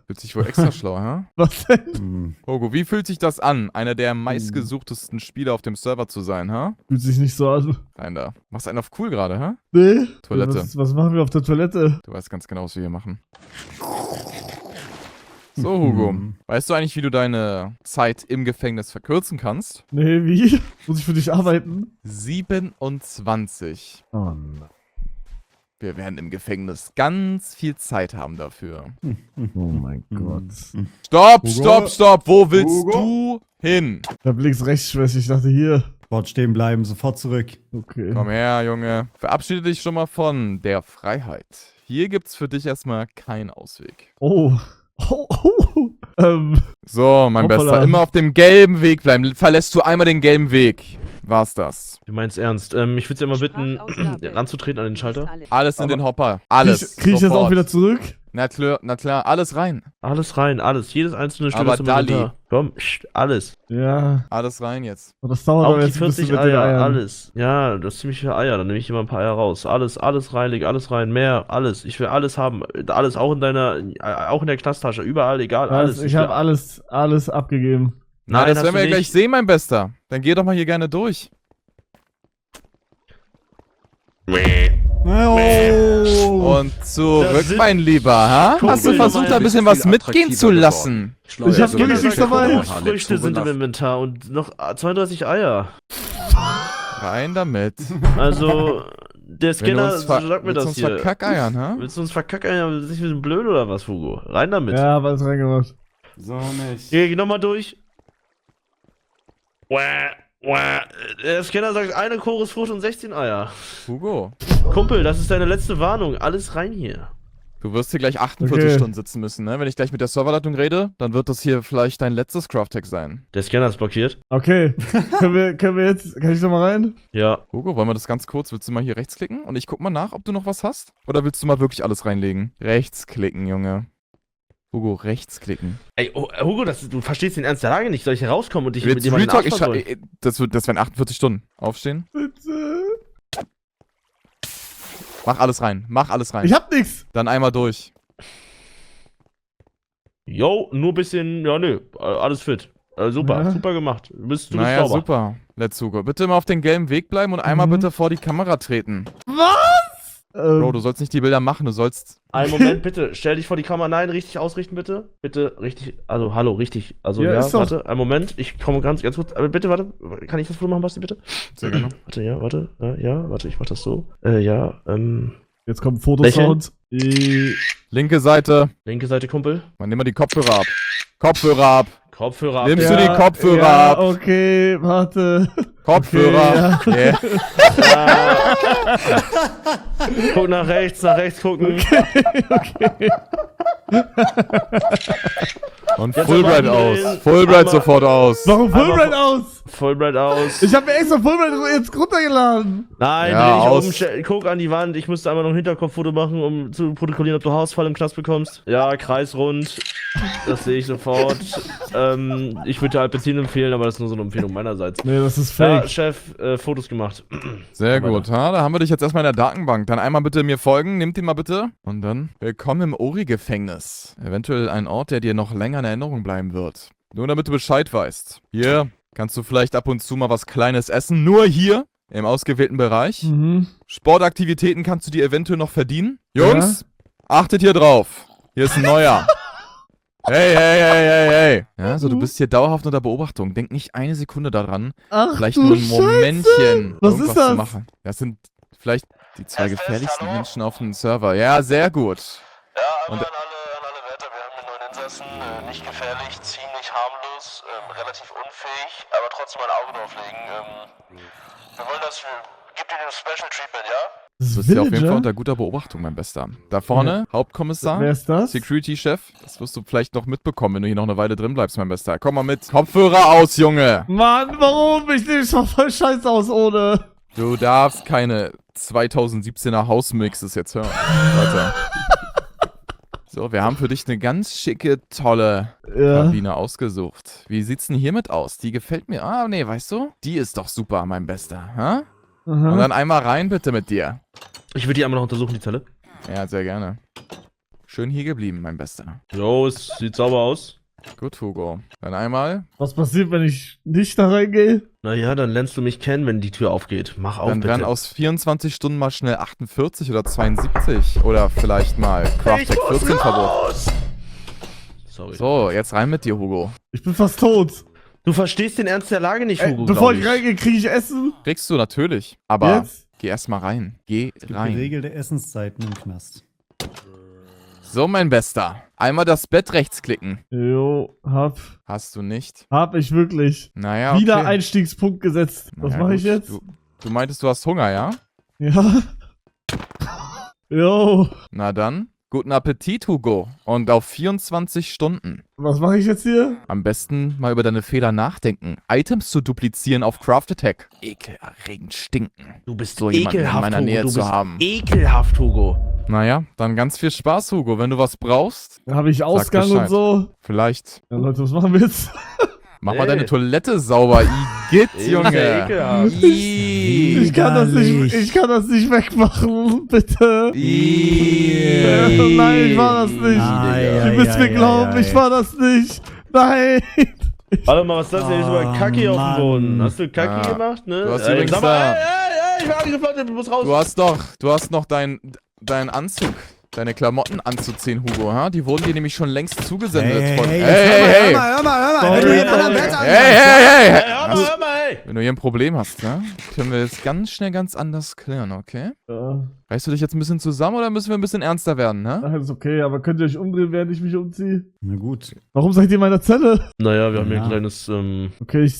Fühlt sich wohl extra schlau, hä? Was denn? Hugo, wie fühlt sich das an, einer der meistgesuchtesten Spieler auf dem Server zu sein, hä? Fühlt sich nicht so an. Rein da. Machst einen auf cool gerade, hä? Nee. Toilette. Was machen wir auf der Toilette? Du weißt ganz genau, was wir hier machen. So, Hugo. Weißt du eigentlich, wie du deine Zeit im Gefängnis verkürzen kannst? Nee, wie? Muss ich für dich arbeiten? 27. Oh nein. Wir werden im Gefängnis ganz viel Zeit haben dafür. Oh mein Gott. Stopp, Hugo? stopp, stopp. Wo willst Hugo? du hin? Ich hab links, rechts Schwäche. Ich dachte hier. Sofort stehen bleiben, sofort zurück. Okay. Komm her, Junge. Verabschiede dich schon mal von der Freiheit. Hier gibt's für dich erstmal keinen Ausweg. Oh. So, mein Hoppala. Bester, immer auf dem gelben Weg bleiben. Verlässt du einmal den gelben Weg, war's das. Du meinst ernst? Ich würde dir mal bitten, ranzutreten an den Schalter. Alles in den Hopper. Alles. Krieg ich jetzt auch Sofort. wieder zurück? Na klar, alles rein. Alles rein, alles. Jedes einzelne Stück Aber ist im Dali. Inventar. Komm, alles. Ja. Alles rein jetzt. Das dauert Auch aber die jetzt ein bisschen 40 mit den Eier, Eiern. alles. Ja, das ist ziemlich viele Eier. Dann nehme ich immer ein paar Eier raus. Alles reinlegen, alles rein, mehr, alles. Ich will alles haben. Alles auch in auch in der Knasttasche. Überall, egal, alles. Ich habe alles abgegeben. Na, Nein, das hast werden du wir ja nicht. gleich sehen, mein Bester. Dann geh doch mal hier gerne durch. Oh. Und zurück, Das sind- mein Lieber, ha? Guck, Hast du will versucht, mal ein bisschen was mitgehen zu lassen? Ich hab wirklich nichts dabei. Früchte sind im Inventar und noch 32 Eier. Rein damit. Also, der Scanner sagt mir willst das uns hier. verkackeiern, ha? Willst du uns verkackeiern? Bist du ein bisschen blöd oder was, Hugo? Rein damit. Ja, hab alles reingemacht. So nicht. Geh nochmal durch. Der Scanner sagt eine Chorusfrucht und 16 Eier. Hugo, Kumpel, das ist deine letzte Warnung. Alles rein hier. du wirst hier gleich 48 Okay. Stunden sitzen müssen, ne? Wenn ich gleich mit der Serverleitung rede, dann wird das hier vielleicht dein letztes Craft-Tag sein. Der Scanner ist blockiert. Okay. Kann ich noch mal rein? Ja. Hugo, wollen wir das ganz kurz? Willst du mal hier rechtsklicken? Und ich guck mal nach, ob du noch was hast? Oder willst du mal wirklich alles reinlegen? Rechtsklicken, Junge. Hugo, rechtsklicken. Ey, Hugo, du verstehst den Ernst der Lage nicht. Soll ich hier rauskommen und dich Jetzt mit jemandem Real Talk, nachfragen? das wären 48 Stunden. Aufstehen. Bitte. Mach alles rein. Mach alles rein. Ich hab nix. Dann einmal durch. Jo, nur ein bisschen, ja, nö, alles fit. Super, Ja. super gemacht. Du bist Naja, sauber. super. Let's Hugo. Bitte mal auf den gelben Weg bleiben und einmal bitte vor die Kamera treten. Was? Bro, du sollst nicht die Bilder machen, du sollst... Einen Moment, bitte. Stell dich vor die Kamera. Nein, richtig ausrichten, bitte. Bitte, richtig. Also, hallo, richtig. Also, Ja, ja, ist doch- warte. Einen Moment. Ich komme ganz kurz. Aber bitte, warte. Kann ich das Foto machen, Basti, bitte? Sehr gerne. Warte, ja, warte. Ja, warte, ich mach das so. Ja, Jetzt kommt Fotosound. Linke Seite. linke Seite, Kumpel. Man, nimm mal die Kopfhörer ab. Kopfhörer ab. Kopfhörer ab. Nimmst du die Kopfhörer ab? Okay, warte. Kopfhörer. Okay, Yeah. Guck nach rechts gucken. Okay. Und Jetzt Fulbright aber aus. umdrehen. Fulbright Einmal- sofort aus. Warum Einmal Fulbright aus? Fulbright aus. Ich hab mir extra Fulbright jetzt runtergeladen. Nein, Ja, dreh dich aus. guck an die Wand. Ich musste einmal noch ein Hinterkopffoto machen, um zu protokollieren, ob du Haarausfall im Knast bekommst. Ja, kreisrund. Das sehe ich sofort. Ich würde dir Alpecin empfehlen, aber das ist nur so eine Empfehlung meinerseits. Nee, das ist Ja, fake. Chef, Fotos gemacht. Sehr gut, ha? Da haben wir dich jetzt erstmal in der Datenbank. Dann einmal bitte mir folgen, nimm den mal bitte. Und dann willkommen im Ori-Gefängnis. Eventuell ein Ort, der dir noch länger in Erinnerung bleiben wird. Nur damit du Bescheid weißt. Hier kannst du vielleicht ab und zu mal was Kleines essen. Nur hier, im ausgewählten Bereich. Mhm. Sportaktivitäten kannst du dir eventuell noch verdienen. Jungs, achtet hier drauf. Hier ist ein neuer. Hey. Ja, so du bist hier dauerhaft unter Beobachtung. Denk nicht eine Sekunde daran, Ach vielleicht du nur ein Scheiße. Momentchen Was irgendwas ist das? zu machen. Das sind vielleicht die zwei gefährlichsten Menschen auf dem Server. Ja, sehr gut. an alle Wärter, wir haben einen neuen Insassen, nicht gefährlich, ziemlich harmlos, relativ unfähig, aber trotzdem ein Auge drauf legen. Wir wollen das, gibt dir ein Special Treatment, ja? Du bist ja auf jeden Fall unter guter Beobachtung, mein Bester. Da vorne, Hauptkommissar. Wer ist das? Security-Chef. Das wirst du vielleicht noch mitbekommen, wenn du hier noch eine Weile drin bleibst, mein Bester. Komm mal mit. Kopfhörer aus, Junge! Mann, warum? Ich nehme schon voll scheiße aus ohne. Du darfst keine 2017er Hausmixes jetzt hören. Weiter. So, wir haben für dich eine ganz schicke, tolle Kabine ausgesucht. Wie sieht's denn hiermit aus? Die gefällt mir. Ah, nee, weißt du? Die ist doch super, mein Bester. Hä? Und dann einmal rein bitte mit dir. Ich würde die einmal noch untersuchen, die Zelle. Ja, sehr gerne. Schön hier geblieben, mein Bester. Jo, es sieht sauber aus. Gut, Hugo. Dann einmal. Was passiert, wenn ich nicht da reingehe? Naja, dann lernst du mich kennen, wenn die Tür aufgeht. Mach auf, Dann bitte. werden aus 24 Stunden mal schnell 48 oder 72. Oder vielleicht mal Craft Tech 14 Verbot. Sorry. So, jetzt rein mit dir, Hugo. Ich bin fast tot. Du verstehst den Ernst der Lage nicht, Hugo. Bevor ich reingehe, kriege ich Essen. Kriegst du natürlich. Aber Jetzt? geh erst mal rein. Geh Es gibt rein. geregelte Essenszeiten im Knast. So, mein Bester. Einmal das Bett rechts klicken. Jo, Hast du nicht? hab ich wirklich. Naja, okay. Wieder Einstiegspunkt gesetzt. Was Naja, mache ich gut. jetzt? Du meintest, du hast Hunger, ja? Ja. Jo. Na dann, guten Appetit, Hugo. Und auf 24 Stunden. Was mache ich jetzt hier? Am besten mal über deine Fehler nachdenken. Items zu duplizieren auf Craft Attack. Ekelerregend stinken. Du bist so jemanden in ekelhaft, meiner Hugo. Nähe Du zu bist haben. ekelhaft, Hugo. Naja, dann ganz viel Spaß, Hugo. Wenn du was brauchst, Habe ich sag Ausgang und Bescheid. so? Vielleicht. Ja, Leute, was machen wir jetzt? Mach mal Nee. deine Toilette sauber. Igitt, Junge. ekelhaft. Ich kann das nicht wegmachen, bitte. Nein, ich war das nicht. Ihr müsst mir glauben, ich war das nicht. Nein. Warte mal, was ist das hier? Ist sogar Kacki auf dem Mann. Boden. Hast du Kacki Ja. gemacht, ne? Du hast übrigens sag mal, da- ich bin angeflogen, du musst raus. Du hast noch deinen Anzug, deine Klamotten anzuziehen, Hugo, ha? Die wurden dir nämlich schon längst zugesendet von... Hör mal, wenn du hier einen anderen Wert Hey! Hör mal, hey! Wenn du hier ein Problem hast, ne? Können wir es ganz schnell ganz anders klären, okay? Ja, Reißt du dich jetzt ein bisschen zusammen oder müssen wir ein bisschen ernster werden, ne? das ist okay, aber könnt ihr euch umdrehen, während ich mich umziehe? Na gut. Warum seid ihr in meiner Zelle? Naja, wir haben hier Ja. ein kleines, Okay, ich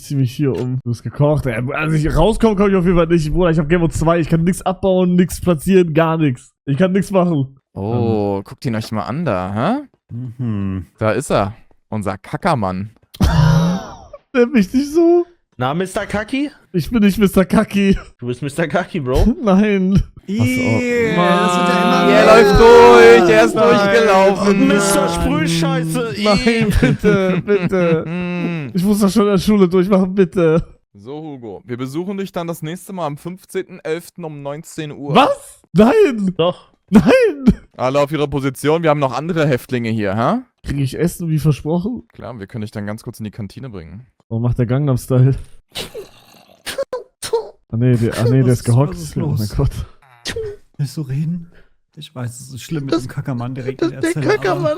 zieh mich hier um. Du hast gekocht. Also ich rauskomme, komme ich auf jeden Fall nicht. Bruder, ich habe Game of 2. Ich kann nichts abbauen, nichts platzieren, gar nichts. Ich kann nichts machen. Oh, guckt ihn euch mal an da, hä? Mhm. Da ist er. Unser Kackermann. Nenn mich nicht so. Na, Mr. Kaki? Ich bin nicht Mr. Kaki. Du bist Mr. Kaki, Bro. Nein. Das wird ja immer Er mehr. läuft durch, er ist Nein. durchgelaufen. Mr. Sprühscheiße. Nein, bitte, bitte. Mm. Ich muss das schon in der Schule durchmachen, bitte. So, Hugo, wir besuchen dich dann das nächste Mal am 15.11. um 19 Uhr. Was? Nein. Doch. Nein. Alle auf ihrer Position, wir haben noch andere Häftlinge hier, hä? Kriege ich Essen, wie versprochen? Klar, wir können dich dann ganz kurz in die Kantine bringen. Warum macht der Gangnam-Style? Der ist gehockt. Was ist Oh los? mein Gott. Willst du reden? Ich weiß, es ist schlimm mit dem Kackermann direkt in der Zelle. aber-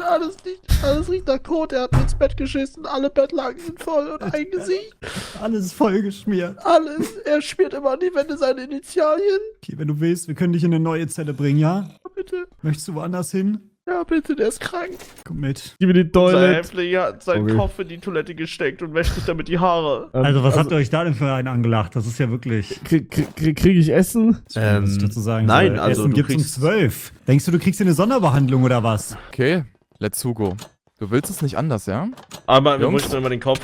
alles riecht nach Kot. Er hat mir ins Bett geschissen. Alle Bettlaken sind voll und eingesiegt. Alles vollgeschmiert. Alles. Er schmiert immer an die Wände seine Initialien. Okay, wenn du willst, wir können dich in eine neue Zelle bringen, ja? Bitte. Möchtest du woanders hin? Ja, bitte, der ist krank. Komm mit. Gib mir die Sein Toilette. Häftling hat seinen Okay. Kopf in die Toilette gesteckt und wäscht sich damit die Haare. Also, was habt ihr euch da denn für einen angelacht? Das ist ja wirklich. Krieg ich Essen? Was ich dazu sagen nein, soll. also Essen du gibt's um kriegst- 12. Denkst du, du kriegst hier eine Sonderbehandlung oder was? Okay, let's Hugo. Du willst es nicht anders, ja? Aber wir Jungs? möchten immer den Kopf.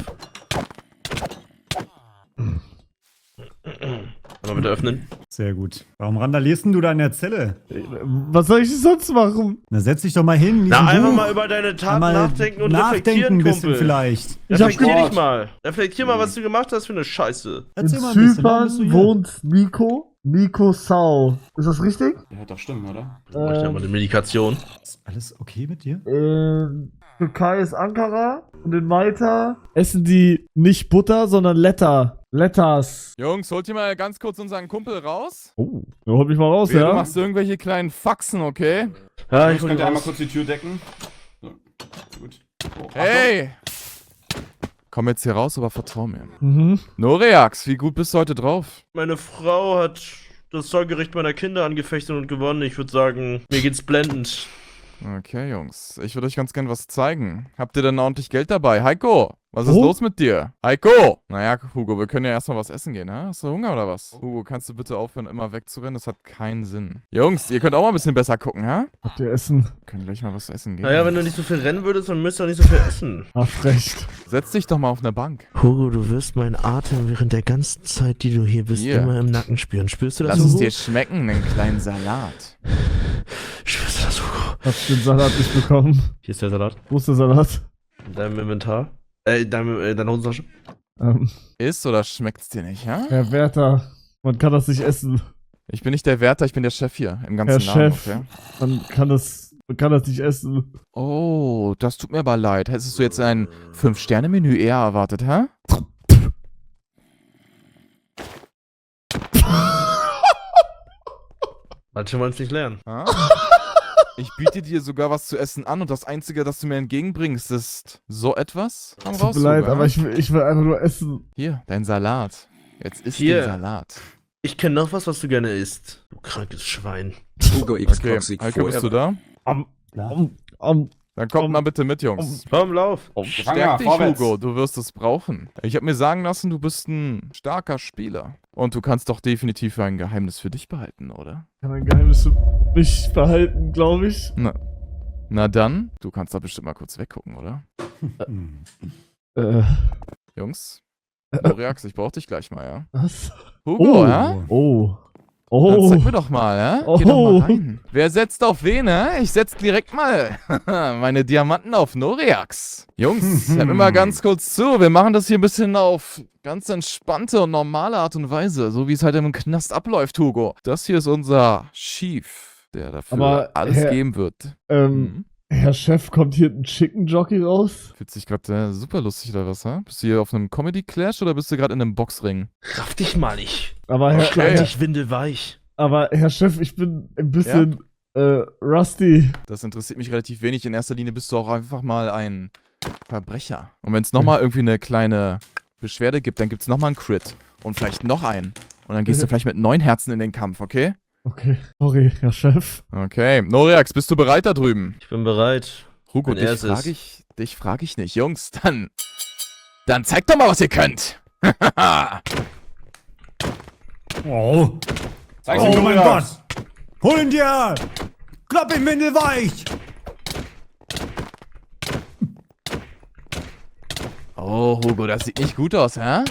Mal bitte öffnen. Sehr gut. Warum randalierst denn du da in der Zelle? Was soll ich sonst machen? Na, setz dich doch mal hin. lies Na, ein einfach Buch. mal über deine Taten Einmal nachdenken und nachdenken reflektieren, ein bisschen Kumpel. vielleicht. Reflektier dich mal. Reflektier mal, was du gemacht hast für eine Scheiße. Erzähl mal ein In bisschen. Warum bist du Zypern hier? wohnt Nico. Nico Sau. Ist das richtig? Ja, doch stimmt, oder? Du bräuchst ja mal eine Medikation. Ist alles okay mit dir? Türkei ist Ankara und in Malta essen die nicht Butter, sondern Letters. Jungs, holt ihr mal ganz kurz unseren Kumpel raus? Oh, ja, hol mich mal raus, Du ja? machst irgendwelche kleinen Faxen, okay? Ja, Ich könnte einmal kurz die Tür decken. So. Gut. Oh, Hey! Komm jetzt hier raus, aber vertrau mir. Mhm. Noreax, wie gut bist du heute drauf? Meine Frau hat das Sorgerecht meiner Kinder angefechtet und gewonnen. Ich würde sagen, mir geht's blendend. Okay, Jungs. Ich würde euch ganz gern was zeigen. Habt ihr denn ordentlich Geld dabei? Heiko, was ist los mit dir? Heiko! Naja, Hugo, wir können ja erstmal was essen gehen, hä? Hast du Hunger oder was? Hugo, kannst du bitte aufhören, immer wegzurennen? Das hat keinen Sinn. Jungs, ihr könnt auch mal ein bisschen besser gucken, hä? Habt ihr Essen? Wir können gleich mal was essen gehen. Naja, wenn du nicht so viel rennen würdest, dann müsstest du auch nicht so viel essen. Hast recht. Setz dich doch mal auf eine Bank. Hugo, du wirst meinen Atem während der ganzen Zeit, die du hier bist, Hier. immer im Nacken spüren. Spürst du das, Lass es Hugo? dir schmecken, einen kleinen Salat. Spürst du das, Hugo? Hab den Salat nicht bekommen. Hier ist der Salat. Wo ist der Salat? In deinem Inventar. Deine Hosentasche. Ist oder schmeckt's dir nicht, hä? Herr Wärter, man kann das nicht essen. Ich bin nicht der Wärter, ich bin der Chef hier. Im ganzen Herr Namen, Chef, okay? man kann das nicht essen. Oh, das tut mir aber leid. Hättest du jetzt ein 5-Sterne-Menü eher erwartet, hä? Manche wollen es nicht lernen. Ah? Ich biete dir sogar was zu essen an und das Einzige, das du mir entgegenbringst, ist so etwas? Komm Tut raus, mir leid, Hugo, aber hä? ich will einfach nur essen. Hier, dein Salat. Jetzt isst Hier. den Salat. Ich kenne noch was du gerne isst. Du krankes Schwein. Hugo Okay, Heiko, bist du da? Dann kommt mal bitte mit, Jungs. Komm, lauf. Stärk dich, Hugo, du wirst es brauchen. Ich habe mir sagen lassen, du bist ein starker Spieler. Und du kannst doch definitiv ein Geheimnis für dich behalten, oder? Ich kann ein Geheimnis für mich behalten, glaube ich. Na dann, du kannst da bestimmt mal kurz weggucken, oder? Jungs, Noriax, ich brauch dich gleich mal, ja? Was? Hugo, ja? Dann zeig mir doch mal, ja? Geh doch mal rein. Wer setzt auf wen, hä? Ich setz direkt mal meine Diamanten auf Noriax. Jungs, hört mir mal ganz kurz zu. Wir machen das hier ein bisschen auf ganz entspannte und normale Art und Weise. So wie es halt im Knast abläuft, Hugo. Das hier ist unser Chief, der dafür Aber alles geben wird. Herr Chef, kommt hier ein Chicken Jockey raus? Fühlt sich gerade super lustig oder was, hä? Bist du hier auf einem Comedy-Clash oder bist du gerade in einem Boxring? Raff dich mal nicht. Aber dich windelweich. Aber Herr Chef, ich bin ein bisschen rusty. Das interessiert mich relativ wenig. In erster Linie bist du auch einfach mal ein Verbrecher. Und wenn es nochmal irgendwie eine kleine Beschwerde gibt, dann gibt es nochmal einen Crit. Und vielleicht noch einen. Und dann gehst du vielleicht mit 9 Herzen in den Kampf, okay? Okay, sorry, Herr Chef. Okay. Noriax, bist du bereit da drüben? Ich bin bereit. Hugo, Wenn er es dich frag ich nicht. Jungs, dann zeigt doch mal, was ihr könnt. Oh. Oh mein Gott. Hol ihn dir. Klapp ihn windelweich. Oh, Hugo, das sieht nicht gut aus, hä?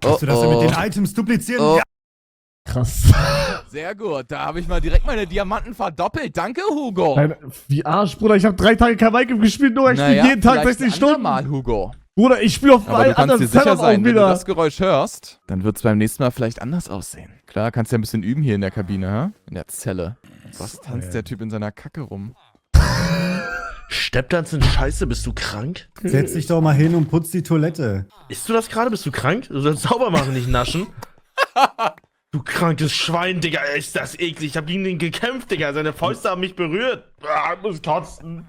Kannst du das denn mit den Items duplizieren? Oh. Ja. Krass. Sehr gut, da habe ich mal direkt meine Diamanten verdoppelt. Danke, Hugo. Wie Arsch, Bruder, ich habe 3 Tage kein Minecraft gespielt, nur ich spiele jeden Tag 60 Stunden. Mal, Hugo. Bruder, ich spiele auf Aber du kannst dir sicher Setup sein, auch wenn du wieder. das Geräusch hörst, dann wird es beim nächsten Mal vielleicht anders aussehen. Klar, kannst ja ein bisschen üben hier in der Kabine, hä? In der Zelle. Was tanzt der Typ in seiner Kacke rum? Stepptanzen Scheiße, bist du krank? Setz dich doch mal hin und putz die Toilette. Isst du das gerade? Bist du krank? Du sollst sauber machen, nicht naschen. Du krankes Schwein, Digga, ist das eklig. Ich hab gegen den gekämpft, Digga. Seine Fäuste haben mich berührt. Ich muss kotzen.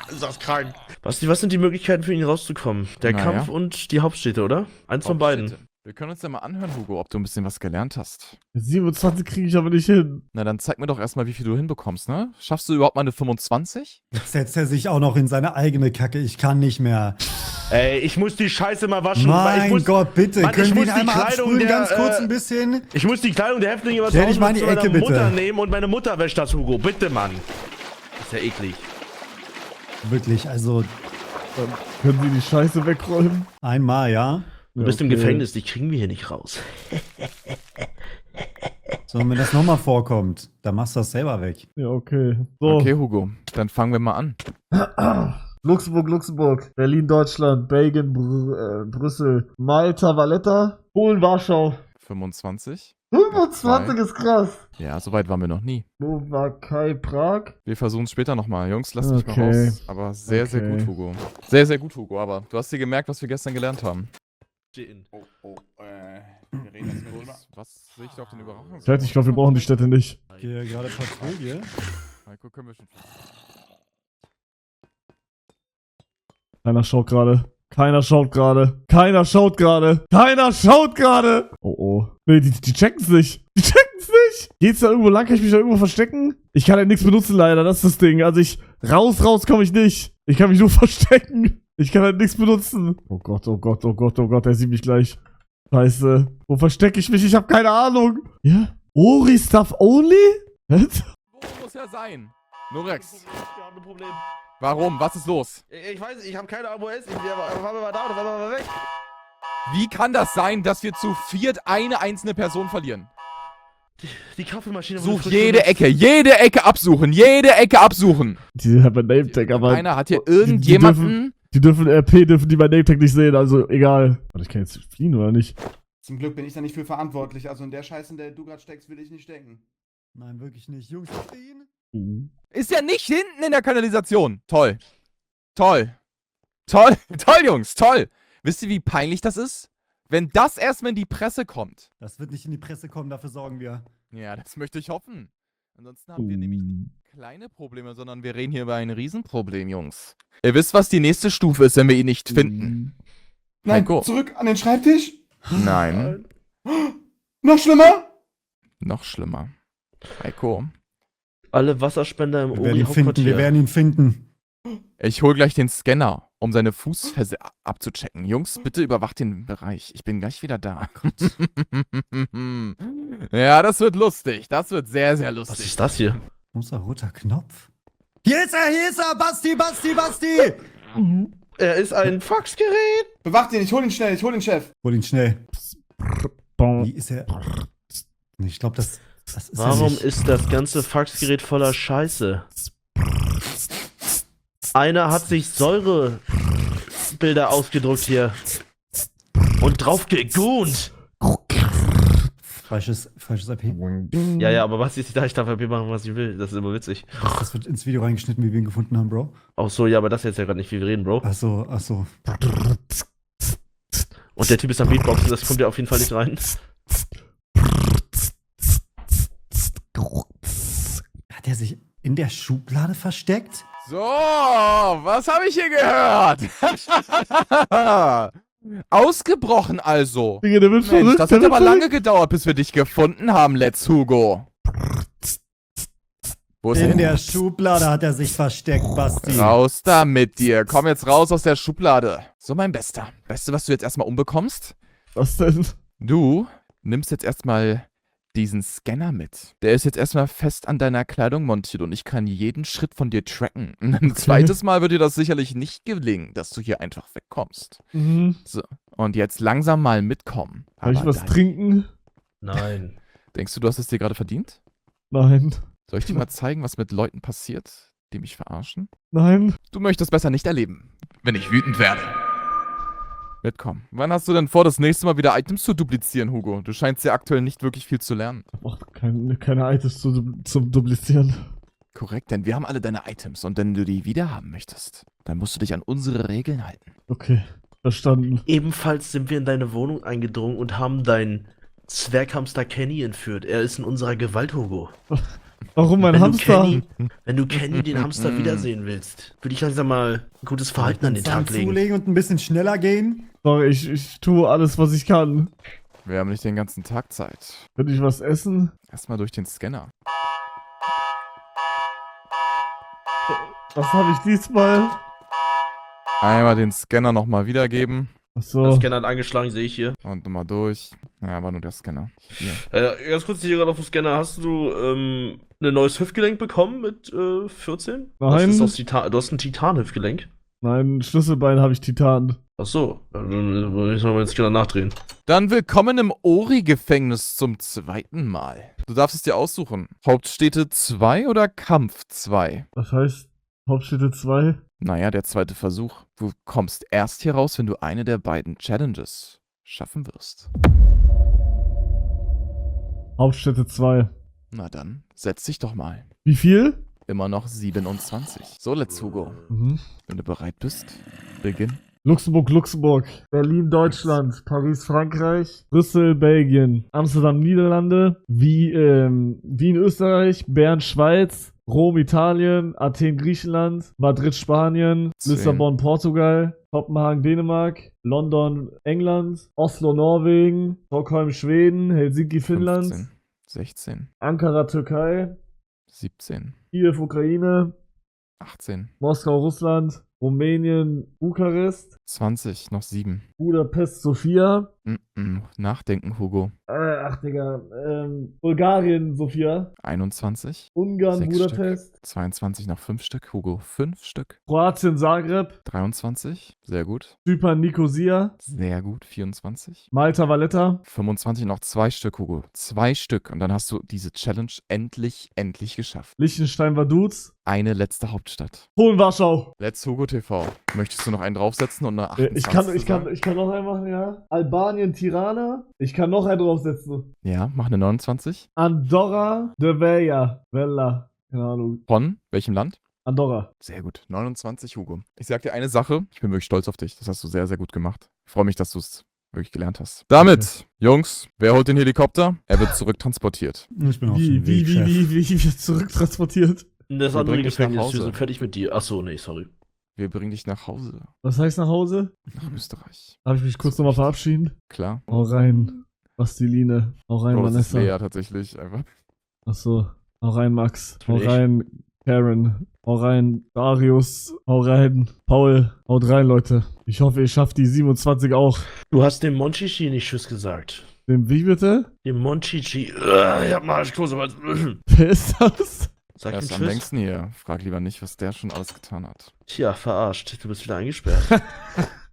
Ist das krank. Was sind die Möglichkeiten für ihn rauszukommen? Der Kampf und die Hauptstädte, oder? Eins von beiden. Wir können uns ja mal anhören, Hugo, ob du ein bisschen was gelernt hast. 27 kriege ich aber nicht hin. Na, dann zeig mir doch erstmal, wie viel du hinbekommst, ne? Schaffst du überhaupt mal eine 25? Jetzt setzt er sich auch noch in seine eigene Kacke. Ich kann nicht mehr. Ey, ich muss die Scheiße mal waschen. Mein Gott, bitte. Mann, Können wir ihn einmal absprühen, ganz kurz ein bisschen? Ich muss die Kleidung der Häftlinge was Stell dich mal in die Ecke, bitte. Mutter nehmen und meine Mutter wäscht das, Hugo. Bitte, Mann. Das ist ja eklig. Wirklich, also... Dann können Sie die Scheiße wegräumen? Einmal, ja? Du bist im Gefängnis, die kriegen wir hier nicht raus. So, und wenn das nochmal vorkommt, dann machst du das selber weg. Ja, okay. So. Okay, Hugo, dann fangen wir mal an. Luxemburg, Berlin, Deutschland, Belgien, Brüssel, Malta, Valletta, Polen, Warschau. 25? 25 ist krass. Ja, so weit waren wir noch nie. Slowakei, Prag. Wir versuchen es später nochmal. Jungs, lass dich mal Okay. raus. Aber sehr, sehr gut, Hugo. Sehr, sehr gut, Hugo. Aber du hast dir gemerkt, was wir gestern gelernt haben. Wir reden jetzt nur drüber. Was sehe ich da auf den Überraschungen? Ich glaube, wir brauchen die Städte nicht. Ich gehe gerade Patrouille. Heiko, können wir schon... Keiner schaut gerade. Keiner schaut gerade. Keiner schaut gerade. Keiner schaut gerade. Oh oh. Nee, die checken's nicht. Die checken's nicht. nicht? Geht's da irgendwo lang? Kann ich mich da irgendwo verstecken? Ich kann halt nichts benutzen, leider. Das ist das Ding. Also raus komme ich nicht. Ich kann mich nur verstecken. Ich kann halt nichts benutzen. Oh Gott, oh Gott, oh Gott, oh Gott. Er sieht mich gleich. Scheiße. Wo verstecke ich mich? Ich habe keine Ahnung. Ja? Ori Stuff Only? Was? Wo muss er sein? Norex. Warum? Was ist los? Ich weiß nicht, ich habe keine Ahnung, wo er ist. Der war mal da oder war mal weg. Wie kann das sein, dass wir zu viert eine einzelne Person verlieren? Die Kaffeemaschine Such jede Ecke absuchen, jede Ecke absuchen. Die haben ein Name-Tag, aber... Keiner hat hier irgendjemanden... Die dürfen RP, dürfen die mein Name-Tag nicht sehen, also egal. Warte, ich kann jetzt fliehen, oder nicht? Zum Glück bin ich da nicht für verantwortlich. Also in der Scheiße, in der du gerade steckst, will ich nicht stecken. Nein, wirklich nicht. Jungs, stehen. Ist ja nicht hinten in der Kanalisation. Toll. Toll. Toll. Toll, Jungs. Toll. Wisst ihr, wie peinlich das ist? Wenn das erstmal in die Presse kommt. Das wird nicht in die Presse kommen, dafür sorgen wir. Ja, das möchte ich hoffen. Ansonsten haben wir nämlich nicht kleine Probleme, sondern wir reden hier über ein Riesenproblem, Jungs. Ihr wisst, was die nächste Stufe ist, wenn wir ihn nicht finden. Nein, Heiko. zurück an den Schreibtisch. Nein. Noch schlimmer? Noch schlimmer. Heiko. Alle Wasserspender im Wir werden ihn finden, wir werden ihn finden. Ich hol gleich den Scanner, um seine Fußfessel abzuchecken. Jungs, bitte überwacht den Bereich. Ich bin gleich wieder da. Ja, das wird lustig. Das wird sehr, sehr lustig. Was ist das hier? Großer roter Knopf. Hier ist er, Basti! Er ist ein Faxgerät. Bewacht ihn, ich hol ihn schnell, ich hol den Chef. Hol ihn schnell. Wie ist er? Ich glaube, das ist Warum nicht. ist das ganze Faxgerät voller Scheiße? Einer hat sich Säurebilder ausgedruckt hier. Und drauf gegoont. Falsches IP. Ja, aber was ist da? Ich darf IP machen, was ich will. Das ist immer witzig. Das wird ins Video reingeschnitten, wie wir ihn gefunden haben, Bro. Ach so, ja, aber das ist jetzt ja gerade nicht, wie wir reden, Bro. Ach so. Und der Typ ist am Beatboxen, das kommt ja auf jeden Fall nicht rein. Hat er sich in der Schublade versteckt? So, was habe ich hier gehört? Ausgebrochen also. Digga, der wird Mensch, verrückt, das der hat wird aber lange verrückt. gedauert, bis wir dich gefunden haben, Let's Hugo. Wo ist er In hin? der Schublade hat er sich versteckt, Basti. Raus da mit dir. Komm jetzt raus aus der Schublade. So, mein Bester. Weißt du, was du jetzt erstmal umbekommst? Was denn? Du nimmst jetzt erstmal diesen Scanner mit. Der ist jetzt erstmal fest an deiner Kleidung montiert und ich kann jeden Schritt von dir tracken. Ein zweites Mal wird dir das sicherlich nicht gelingen, dass du hier einfach wegkommst. Mhm. So, und jetzt langsam mal mitkommen. Kann ich Aber was dann- trinken? Nein. Denkst du hast es dir gerade verdient? Nein. Soll ich dir mal zeigen, was mit Leuten passiert, die mich verarschen? Nein. Du möchtest besser nicht erleben, wenn ich wütend werde. Mitkommen. Wann hast du denn vor, das nächste Mal wieder Items zu duplizieren, Hugo? Du scheinst ja aktuell nicht wirklich viel zu lernen. Ich brauch keine Items zum Duplizieren. Korrekt, denn wir haben alle deine Items und wenn du die wieder haben möchtest, dann musst du dich an unsere Regeln halten. Okay, verstanden. Ebenfalls sind wir in deine Wohnung eingedrungen und haben deinen Zwerghamster Kenny entführt. Er ist in unserer Gewalt, Hugo. Warum mein Hamster? Wenn du Kenny, den Hamster, wiedersehen willst, würde ich langsam mal ein gutes Verhalten an den Zahn Tag legen. zulegen und ein bisschen schneller gehen. Sorry, ich tue alles, was ich kann. Wir haben nicht den ganzen Tag Zeit. Will ich was essen? Erstmal durch den Scanner. Was habe ich diesmal? Einmal den Scanner nochmal wiedergeben. Der Achso. Scanner hat angeschlagen, sehe ich hier. Und nochmal durch. Ja, war nur der Scanner. Hier. Ganz kurz hier gerade auf dem Scanner. Hast du ein neues Hüftgelenk bekommen mit 14? Nein. Du hast ein Titan-Hüftgelenk. Nein, Schlüsselbein habe ich Titan. Ach so. Dann muss ich nochmal den Scanner nachdrehen. Dann willkommen im Ori-Gefängnis zum zweiten Mal. Du darfst es dir aussuchen. Hauptstädte 2 oder Kampf 2? Was heißt Hauptstädte 2? Naja, der zweite Versuch. Du kommst erst hier raus, wenn du eine der beiden Challenges schaffen wirst. Hauptstädte 2. Na dann, setz dich doch mal. Wie viel? Immer noch 27. So, Let's Hugo. Mhm. Wenn du bereit bist, beginn. Luxemburg. Berlin, Deutschland. Paris, Frankreich. Brüssel, Belgien. Amsterdam, Niederlande. Wien, Österreich. Bern, Schweiz. Rom, Italien. Athen, Griechenland. Madrid, Spanien. 10. Lissabon, Portugal. Kopenhagen, Dänemark. London, England. Oslo, Norwegen. Stockholm, Schweden. Helsinki, Finnland. 15, 16, Ankara, Türkei. 17, Kiew, Ukraine. 18, Moskau, Russland. Rumänien, Bukarest. 20, noch 7. Budapest, Sofia. Nachdenken, Hugo. Ach, Digga. Bulgarien, Sofia. 21. Ungarn, 6 Budapest. Stück. 22, noch 5 Stück, Hugo. 5 Stück. Kroatien, Zagreb. 23, sehr gut. Zypern, Nikosia. Sehr gut, 24. Malta, Valletta. 25, noch 2 Stück, Hugo. 2 Stück. Und dann hast du diese Challenge endlich geschafft. Liechtenstein, Vaduz. Eine letzte Hauptstadt. Polen, Warschau. Let's Hugo TV. Möchtest du noch einen draufsetzen und eine 28 Ich kann noch einen machen, ja. Albanien, Tirana. Ich kann noch einen draufsetzen. Ja, mach eine 29. Andorra, de Vella. Keine Ahnung. Von welchem Land? Andorra. Sehr gut. 29, Hugo. Ich sag dir eine Sache. Ich bin wirklich stolz auf dich. Das hast du sehr, sehr gut gemacht. Ich freue mich, dass du es wirklich gelernt hast. Damit, Jungs, wer holt den Helikopter? Er wird zurücktransportiert. Ich bin auf dem Weg, Chef. Wie wird zurücktransportiert? Das Wir andere bringen dich nach Gefängnis, wir Hause. sind fertig mit dir. Achso, nee, sorry. Wir bringen dich nach Hause. Was heißt nach Hause? Nach Österreich. Darf ich mich kurz nochmal verabschieden? Klar. Hau rein, Bastiline. Hau rein, Oh, das ist Vanessa. Lea tatsächlich einfach. Achso. Hau rein, Max. Hau Bin ich. rein, Karen. Hau rein, Darius. Hau rein, Paul. Haut rein, Leute. Ich hoffe, ihr schafft die 27 auch. Du hast dem Monchichi nicht Tschüss gesagt. Dem wie bitte? Dem Monchichi. Ich hab mal Arschklose, aber. Wer ist das? Sag Er ihm ist am Tschüss. längsten hier. Frag lieber nicht, was der schon alles getan hat. Tja, verarscht. Du bist wieder eingesperrt.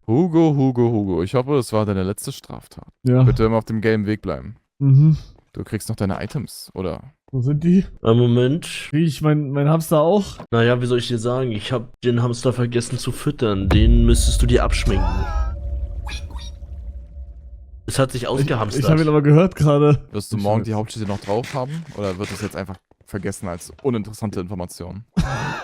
Hugo. Ich hoffe, es war deine letzte Straftat. Ja. Bitte immer auf dem gelben Weg bleiben. Mhm. Du kriegst noch deine Items, oder? Wo sind die? Moment. Krieg ich mein Hamster auch? Naja, wie soll ich dir sagen? Ich hab den Hamster vergessen zu füttern. Den müsstest du dir abschminken. Es hat sich ausgehamstert. Ich habe ihn aber gehört gerade. Wirst du morgen die Hauptstädte noch drauf haben? Oder wird es jetzt einfach vergessen als uninteressante Information?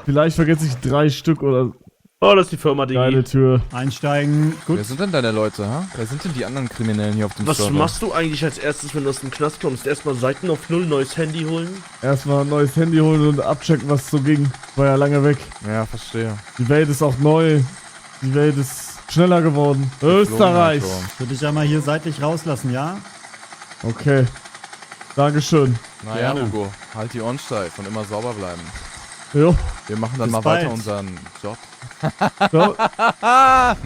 Vielleicht vergesse ich 3 Stück oder. Oh, das ist die Firma, Digi. Geile Tür. Einsteigen. Gut. Wer sind denn deine Leute, ha? Wer sind denn die anderen Kriminellen hier auf dem Was Server? machst du eigentlich als erstes, wenn du aus dem Knast kommst? Erstmal Seiten auf 0, neues Handy holen? Erstmal ein neues Handy holen und abchecken, was so ging. War ja lange weg. Ja, verstehe. Die Welt ist auch neu. Die Welt ist schneller geworden. Österreich. Würde ich einmal hier seitlich rauslassen, ja? Okay. Dankeschön. Naja, Gerne. Hugo, halt die Ohren steif und immer sauber bleiben. Jo. Wir machen dann Bis mal bald. weiter unseren Job. Ja.